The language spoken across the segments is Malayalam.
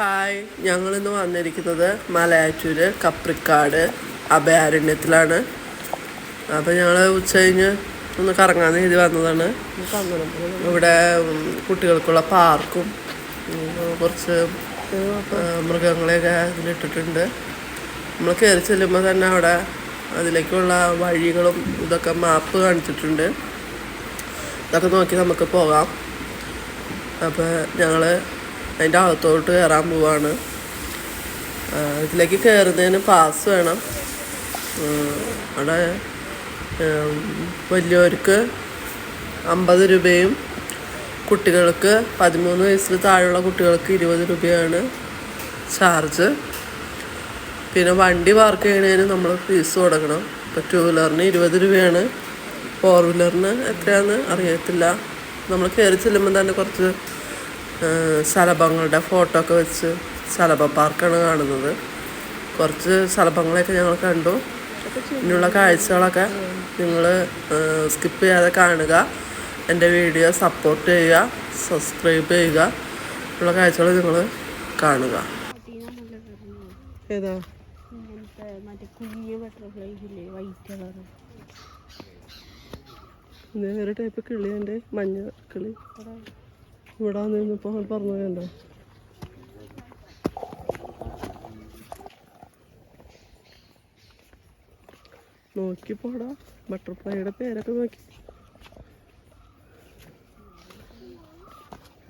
ഹായ്, ഞങ്ങളിന്ന് വന്നിരിക്കുന്നത് മലയാറ്റൂർ കപ്രിക്കാട് അഭയാരണ്യത്തിലാണ്. അപ്പോൾ ഞങ്ങൾ ഉച്ച കഴിഞ്ഞ് ഒന്ന് കറങ്ങാൻ എഴുതി വന്നതാണ്. ഇവിടെ കുട്ടികൾക്കുള്ള പാർക്കും കുറച്ച് മൃഗങ്ങളെയൊക്കെ ഇതിലിട്ടിട്ടുണ്ട്. നമ്മൾ കയറി ചെല്ലുമ്പോൾ തന്നെ അവിടെ അതിലേക്കുള്ള വഴികളും ഇതൊക്കെ മാപ്പ് കാണിച്ചിട്ടുണ്ട്. ഇതൊക്കെ നോക്കി നമുക്ക് പോകാം. അപ്പോൾ ഞങ്ങൾ അതിൻ്റെ അകത്തോട്ട് കയറാൻ പോവാണ്. ഇതിലേക്ക് കയറുന്നതിന് പാസ് വേണം. അവിടെ വലിയവർക്ക് 50 രൂപയും കുട്ടികൾക്ക് 13 വയസ്സിൽ താഴെയുള്ള കുട്ടികൾക്ക് 20 രൂപയാണ് ചാർജ്. പിന്നെ വണ്ടി പാർക്ക് ചെയ്യുന്നതിന് നമ്മൾ ഫീസ് കൊടുക്കണം. ഇപ്പോൾ 2 വീലറിന് 20 രൂപയാണ്, 4 വീലറിന് എത്രയാണെന്ന് അറിയത്തില്ല. നമ്മൾ കയറി ചെല്ലുമ്പോൾ തന്നെ കുറച്ച് ശലഭങ്ങളുടെ ഫോട്ടോ ഒക്കെ വെച്ച് ശലഭ പാർക്കാണ് കാണുന്നത്. കുറച്ച് ശലഭങ്ങളെയൊക്കെ ഞങ്ങൾ കണ്ടു. ഇനിയുള്ള കാഴ്ചകളൊക്കെ നിങ്ങൾ സ്കിപ്പ് ചെയ്യാതെ കാണുക. എൻ്റെ വീഡിയോ സപ്പോർട്ട് ചെയ്യുക, സബ്സ്ക്രൈബ് ചെയ്യുക. ഉള്ള കാഴ്ചകൾ നിങ്ങൾ കാണുക. ഏതാ വേറെ ടൈപ്പ് കിളി, എൻ്റെ മഞ്ഞ കിളി ഇവിടെ നിന്നിപ്പോൾ പറഞ്ഞു വേണ്ട. നോക്കിപ്പോടാ, ബട്ടർഫ്ലൈയുടെ പേരൊക്കെ നോക്കി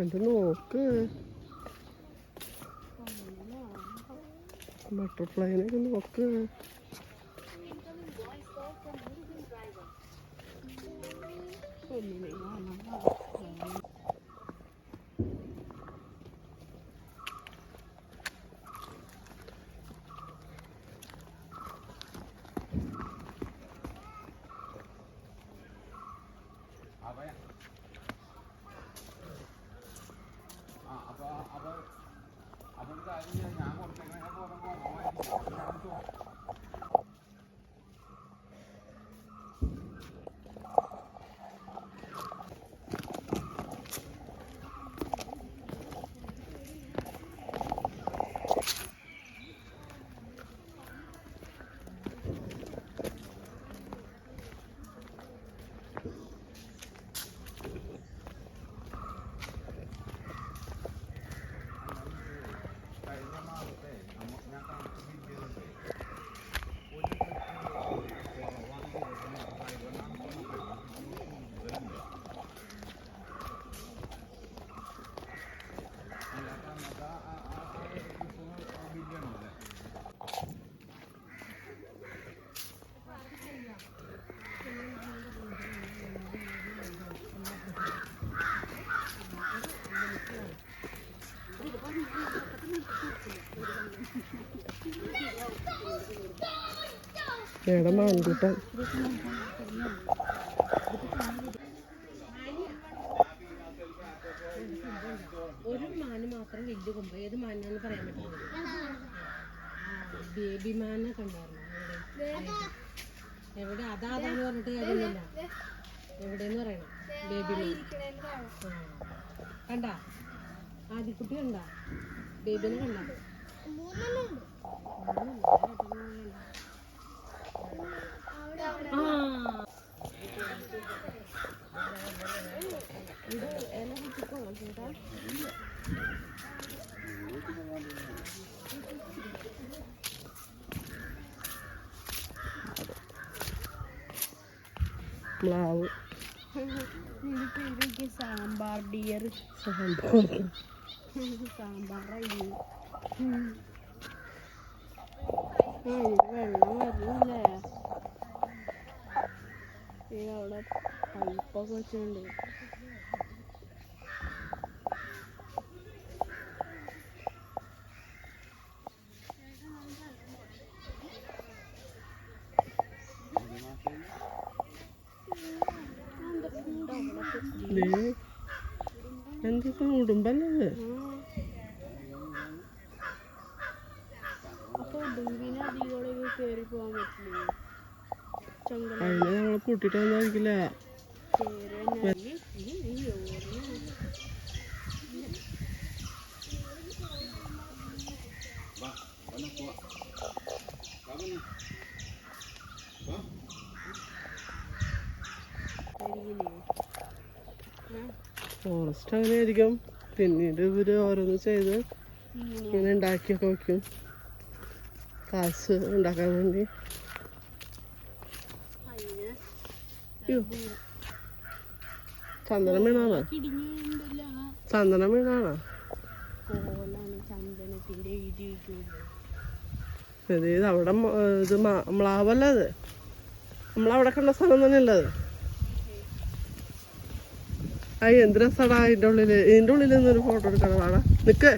എന്ത് നോക്ക്. ബട്ടർഫ്ലൈനൊക്കെ നോക്ക്. ഏടാ മാൻകൂട്ടൻ. ഒരു മാന് മാത്രം വലിയ കൊമ്പ്. ഏത് മാനാന്ന് പറയാൻ പറ്റുന്നത്? ബേബി മാനെ കണ്ടായിരുന്നു. എവിടെ? അതാന്ന് പറഞ്ഞിട്ട് കാര്യമില്ല. എവിടെന്ന് പറയണം? ബേബി മാൻ കണ്ടാ? ആദ്യക്കുട്ടി കണ്ടാ? ബേബിനെ കണ്ടാ? പ്ലാവ്. സാമ്പാർ ഡിയർ. സാമ്പാറായി. വെള്ളം വരുന്നില്ലേ? അവിടെ പൈപ്പൊക്കെ വെച്ചിട്ടുണ്ട്. എന്തൊക്കെ ഉടുമ്പല്ലേ? അതിനെ ഞങ്ങൾ കൂട്ടിട്ട് വന്നായിരിക്കില്ല. ഫോറസ്റ്റ് അങ്ങനെ ആയിരിക്കും. പിന്നീട് ഇവര് ഓരോന്ന് ചെയ്ത് ഇങ്ങനെ ഉണ്ടാക്കിയൊക്കെ വെക്കും കാശ് ഉണ്ടാക്കാൻ വേണ്ടി. ചന്ദനം വീണാണോ? ചന്ദനം വീണാണോ? ഇത് അവിടെ ഇത് മ്ലാവല്ല, അത് നമ്മളവിടെ കണ്ട സ്ഥലം തന്നെയല്ല അത്. എന്ത് രസടാ ഇതിൻ്റെ ഉള്ളിൽ നിന്നൊരു ഫോട്ടോ എടുക്കണം. വാടാ നിക്ക്.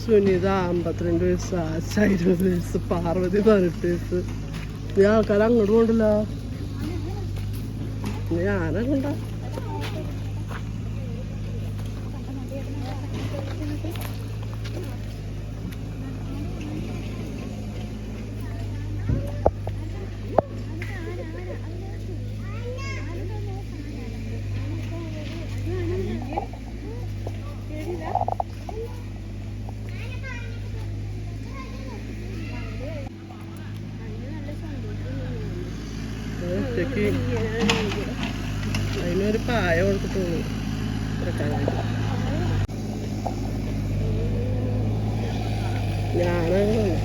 സുനിത 52 വയസ്സ്, ആശ 20 വയസ്സ്, പാർവതി 18 വയസ്സ്. നീ ആൾക്കാരെ അങ്ങോട്ട് കൊണ്ടല്ലോ. ഞാനങ്ങണ്ട ഒറ്റയ്ക്ക് അതിനൊരു പായ കൊടുത്തിട്ടുള്ളൂ ഇറക്കാനായിട്ട്. ഞാനങ്ങനെ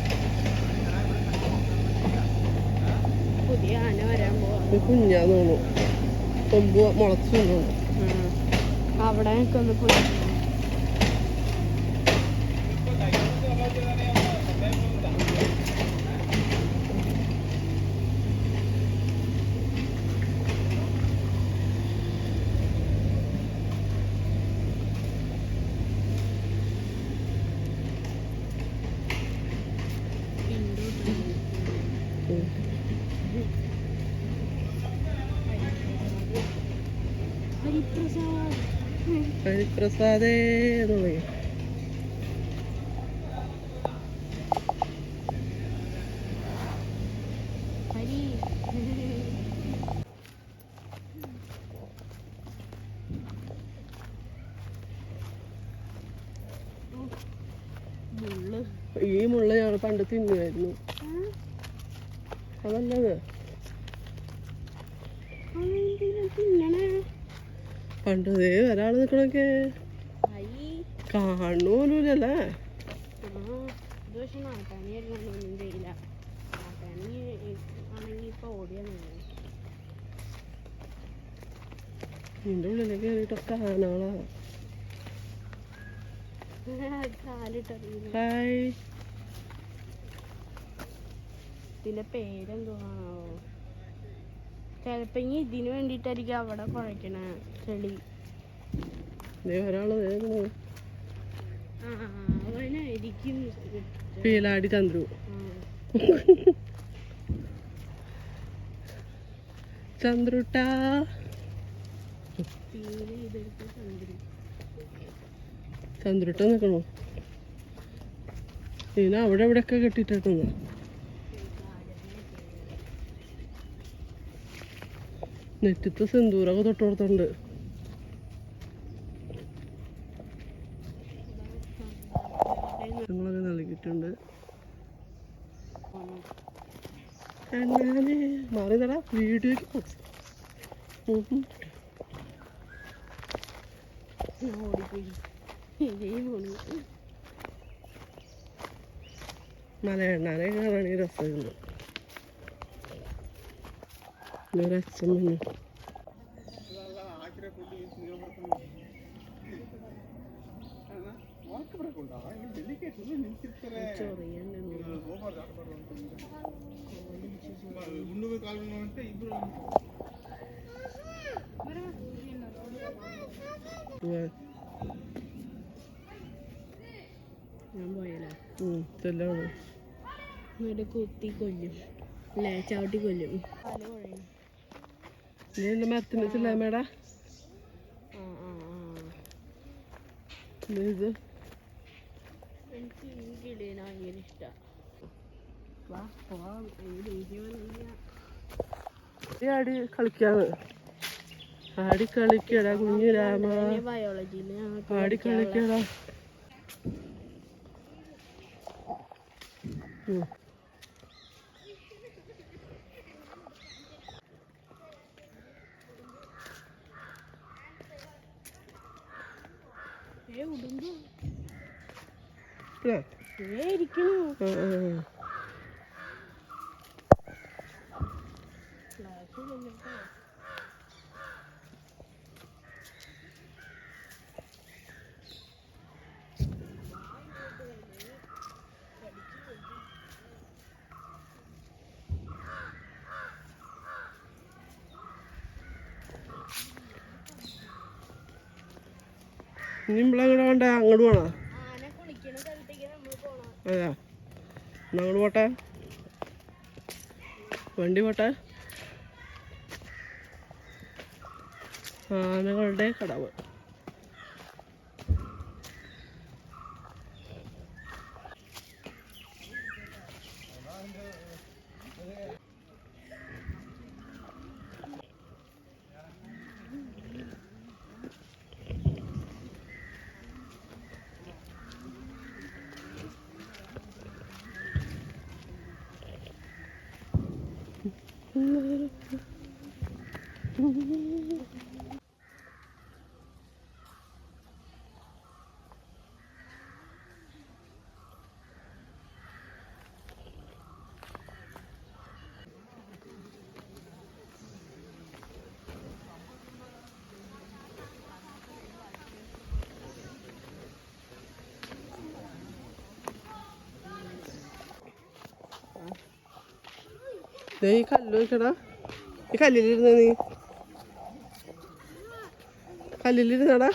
പുതിയ ആന വരാൻ പോവാ. കുഞ്ഞാന്ന് തോന്നുന്നു, കൊമ്പ് മുളച്ചു തോന്നുന്നു. അവിടെ ഒന്ന് പോയി ഹരിപ്രസാദേ തുടങ്ങി. ഈ മുള്ള ഞങ്ങൾ പണ്ട് തിന്നുമായിരുന്നു. അതല്ലത് പണ്ട് ഒരാൾ നിക്കണൊക്കെ കാണൂലല്ലേ. നിന്റെ ഉള്ളിലേക്ക് കയറിയിട്ടൊക്കെ ആനകളാ. ഹായ്, ഇതിന്റെ പേരെന്തുവാണോ? ചിലപ്പോ ഇതിന് വേണ്ടിട്ടായിരിക്കും അവിടെ കുഴക്കണ ചെളി. ഒരാള് അവനായിരിക്കും പീലാടി ചന്ദ്രു. ചന്ദ്രുട്ടാ ചന്ദ്രുട്ട നിക്കണോ? ഇതിന് അവിടെ എവിടെയൊക്കെ കെട്ടിട്ടിട്ടുന്ന നെറ്റത്ത് സിന്ദൂരൊക്കെ തൊട്ട് കൊടുത്തിട്ടുണ്ട്. ഞങ്ങളൊക്കെ നൽകിയിട്ടുണ്ട്. മാറിയതടാ വീഡിയോക്ക് മലയണ്ണാനെ കാണാണെങ്കിൽ രസമുണ്ട്. ഒരച്ഛൻ വന്നു. ഞാൻ പോയാലോ ചെല്ലാണ് ഇവിടെ കുത്തി കൊല്ലും അല്ലേ ചവിട്ടി കൊല്ലും നീ എൻ്റെ മരത്തിന് ചെല്ലാമേടാ ഇത് എനിക്ക് ഈ കിളീനെ ഭയങ്കര ഇഷ്ടമാണ് ആടി കളിക്കാണ് ആടി കളിക്കടാ കുഞ്ഞു രാമ ബയോളജിയിൽ ആടി കളിക്കടാ ഇരിക്കണു ഇനി നമ്മളങ്ങോട്ട് വേണ്ട അങ്ങോട്ട് പോണോ ആന കുളിക്കണ സ്ഥലത്തേക്ക് നമ്മൾ പോണം അതെയാ അങ്ങോട്ട് പോട്ടെ വണ്ടി പോട്ടെ ആനകളുടെ കടവ് നീ കല്ല് വെക്കടാ ഈ കല്ലിലിരുന്ന നീ കല്ലിലിരുന്നടാ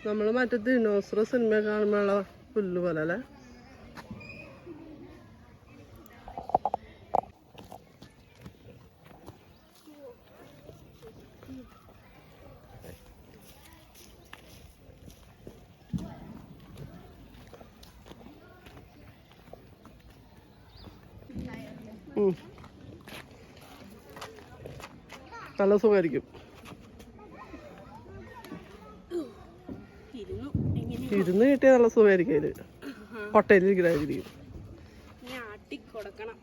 നമ്മൾ മറ്റേ ദിനോസറ സിനിമ കാണുമ്പോഴുള്ള പുല്ല് പോലെ അല്ലേ നല്ല സുഖമായിരിക്കും ഇരുന്ന് കിട്ടിയാൽ നല്ല സുഖമായിരിക്കും അതില് ഹോട്ടലിരിക്കും ആട്ടിക്കൊടുക്കണം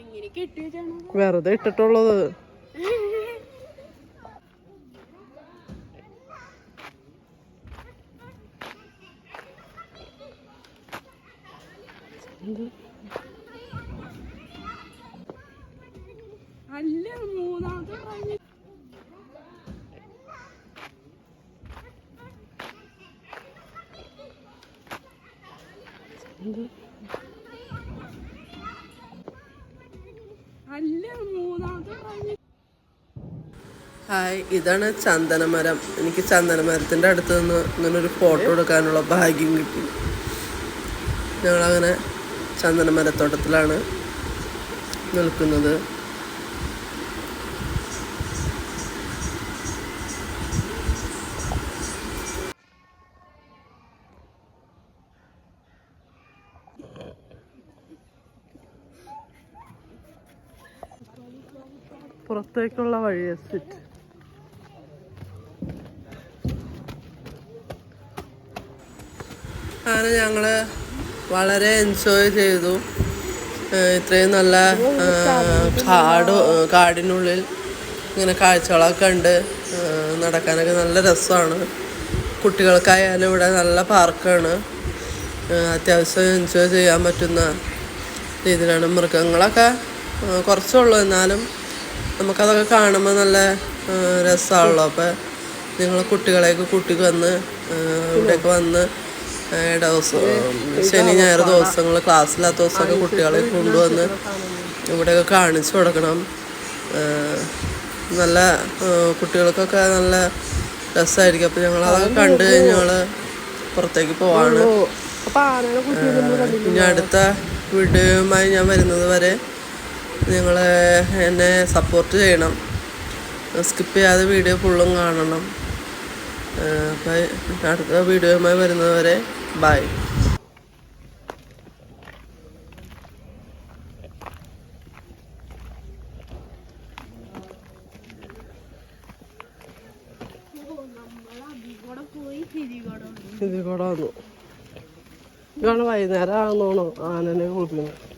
എങ്ങനെ കെട്ടിവെച്ചാണ് വെറുതെ ഇട്ടിട്ടുള്ളത് അല്ല മൂന്നാമത്തെ അല്ല മൂന്നാമത്തെ ഹായ് ഇതാണ് ചന്ദനമരം എനിക്ക് ചന്ദനമരത്തിൻ്റെ അടുത്ത് നിന്ന് ഇങ്ങനെ ഒരു ഫോട്ടോ എടുക്കാനുള്ള ഭാഗ്യം കിട്ടി ഞങ്ങളങ്ങനെ ചന്ദനമരത്തോട്ടത്തിലാണ് നിൽക്കുന്നത് പുറത്തേക്കുള്ള വഴി എക്സിറ്റ് അങ്ങനെ ഞങ്ങൾ വളരെ എൻജോയ് ചെയ്തു ഇത്രയും നല്ല കാടിനുള്ളിൽ ഇങ്ങനെ കാഴ്ചകളൊക്കെ കണ്ട് നടക്കാനൊക്കെ നല്ല രസമാണ്. കുട്ടികൾക്കായാലും ഇവിടെ നല്ല പാർക്കാണ്. അത്യാവശ്യം എൻജോയ് ചെയ്യാൻ പറ്റുന്ന രീതിയിലാണ്. മൃഗങ്ങളൊക്കെ കുറച്ചുള്ളൂ, എന്നാലും നമുക്കതൊക്കെ കാണുമ്പോൾ നല്ല രസമാണല്ലോ. അപ്പോൾ നിങ്ങൾ കുട്ടികളെയൊക്കെ കൂട്ടിക്ക് വന്ന് ഇവിടെയൊക്കെ വന്ന് ദിവസം ശനി ഞായർ ദിവസങ്ങൾ ക്ലാസ്സില്ലാത്ത ദിവസമൊക്കെ കുട്ടികളെ കൊണ്ടുവന്ന് ഇവിടെയൊക്കെ കാണിച്ചു കൊടുക്കണം. നല്ല കുട്ടികൾക്കൊക്കെ നല്ല രസമായിരിക്കും. അപ്പോൾ ഞങ്ങളതൊക്കെ കണ്ടു കഴിഞ്ഞ് ഞങ്ങൾ പുറത്തേക്ക് പോവാണ്. ഇനി അടുത്ത വീഡിയോയുമായി ഞാൻ വരുന്നത് വരെ നിങ്ങൾ എന്നെ സപ്പോർട്ട് ചെയ്യണം. സ്കിപ്പ് ചെയ്യാതെ വീഡിയോ ഫുള്ളും കാണണം. അപ്പം അടുത്ത വീഡിയോയുമായി വരുന്നത് വരെ ബൈ. ഇതിൽ കൂടെ വന്നു. ഇതാണ് വൈകുന്നേരം ആണെന്നോണോ ആനനെ കുളിക്കുന്നത്.